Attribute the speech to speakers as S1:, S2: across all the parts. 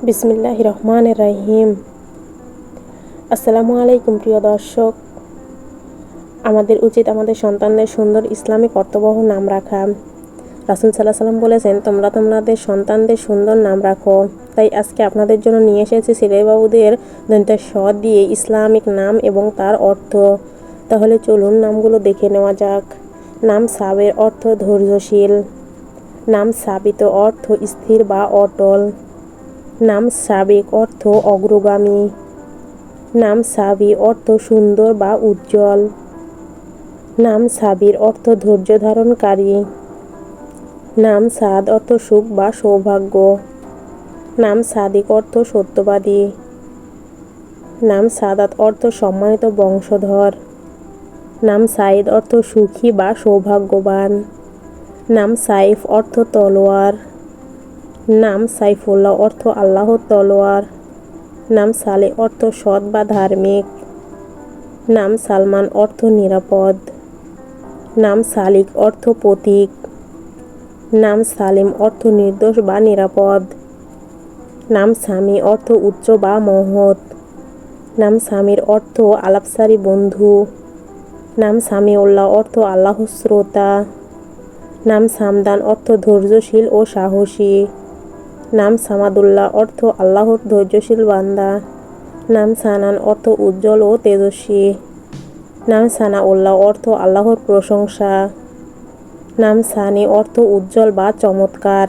S1: বিসমিল্লাহির রহমানির রহিম। আসসালামু আলাইকুম প্রিয় দর্শক। আমাদের উচিত আমাদের সন্তানদের সুন্দর ইসলামিক অর্থবহ নাম রাখা। রাসূল সাল্লাল্লাহু আলাইহি সাল্লাম বলেছেন, তোমরা তোমাদের সন্তানদের সুন্দর নাম রাখো। তাই আজকে আপনাদের জন্য নিয়ে এসেছি ছেলেবাবুদের দন্তের স দিয়ে ইসলামিক নাম এবং তার অর্থ। তাহলে চলুন নামগুলো দেখে নেওয়া যাক। নাম সাবের অর্থ ধৈর্যশীল। নাম সাবিত অর্থ স্থির বা অটল। নাম সাবিক অর্থ অগ্রগামী। নাম সাবি অর্থ সুন্দর বা উজ্জ্বল। নাম সাবির অর্থ ধৈর্য ধারণকারী। নাম সাদ অর্থ সুখ বা সৌভাগ্য। নাম সাদিক অর্থ সত্যবাদী। নাম সাদাত অর্থ সম্মানিত বংশধর। নাম সাইদ অর্থ সুখী বা সৌভাগ্যবান। নাম সাইফ অর্থ তলোয়ার। নাম সাইফুল্লাহ অর্থ আল্লাহর তলোয়ার। নাম সালে অর্থ সৎ বা ধার্মিক। নাম সালমান অর্থ নিরাপদ। নাম সালিক অর্থ প্রতীক। নাম সালিম অর্থ নির্দোষ বা নিরাপদ। নাম সামি অর্থ উচ্চ বা মহৎ। নাম সামির অর্থ আলাপসারি বন্ধু। নাম সামিউল্লাহ অর্থ আল্লাহর শ্রোতা। নাম সামদান অর্থ ধৈর্যশীল ও সাহসী। নাম সামাদুল্লাহ অর্থ আল্লাহর ধৈর্যশীল বান্দা। নাম সানান অর্থ উজ্জ্বল ও তেজস্বী। নাম সানাউল্লাহ অর্থ আল্লাহর প্রশংসা। নাম সানি অর্থ উজ্জ্বল বা চমৎকার।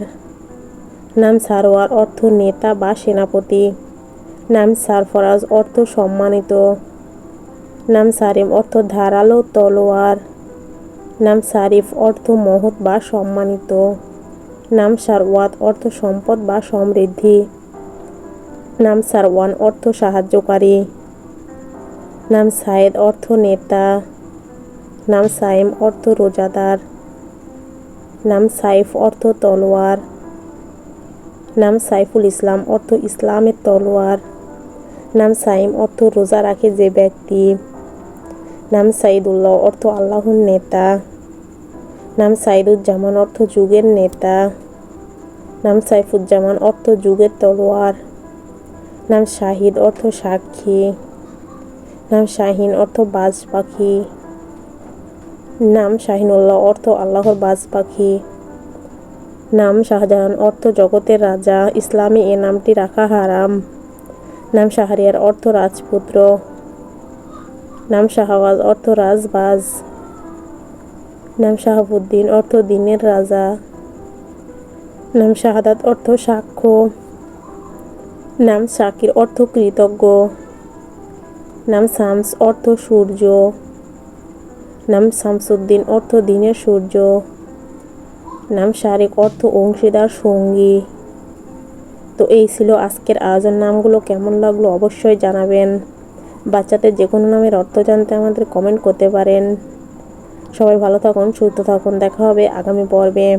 S1: নাম সারোয়ার অর্থ নেতা বা সেনাপতি। নাম সারফরাজ অর্থ সম্মানিত। নাম সারিম অর্থ ধারালো তলোয়ার। নাম সারিফ অর্থ মহৎ বা সম্মানিত। নাম সারওয়াত অর্থ সম্পদ বা সমৃদ্ধি। নাম সারওয়ান অর্থ সাহায্যকারী। নাম সায়েদ অর্থ নেতা। নাম সাইম অর্থ রোজাদার। নাম সাইফ অর্থ তলোয়ার। নাম সাইফুল ইসলাম অর্থ ইসলামের তলোয়ার। নাম সাইম অর্থ রোজা রাখে যে ব্যক্তি। নাম সাইদুল্লাহ অর্থ আল্লাহর নেতা। নাম সাইদুজ্জামান অর্থ যুগের নেতা। নাম সাইফুজ্জামান অর্থ যুগের তলোয়ার। নাম শাহিদ অর্থ সাক্ষী। নাম শাহিন অর্থ বাজ পাখি। নাম শাহিনুল্লাহ অর্থ আল্লাহর বাজ পাখি। নাম শাহজাহান অর্থ জগতের রাজা। ইসলামে এ নামটি রাখা হারাম। নাম শাহরিয়ার অর্থ রাজপুত্র। নাম শাহওয়াজ অর্থ রাজবাজ। নাম শাহাবুদ্দিন অর্থ দিনের রাজা। নাম শাহাদাত অর্থ সাক্ষ্য। নাম শাকির অর্থ কৃতজ্ঞ। নাম শামস অর্থ সূর্য। নাম শামসুদ্দিন অর্থ দিনের সূর্য। নাম শারিক অর্থ অংশীদার সঙ্গী। তো এই ছিল আজকের আয়োজন। নামগুলো কেমন লাগলো অবশ্যই জানাবেন। বাচ্চাদের যে কোনো নামের অর্থ জানতে আমাদের কমেন্ট করতে পারেন। সবাই ভালো থাকুন, সুস্থ থাকুন। দেখা হবে আগামী পর্বে।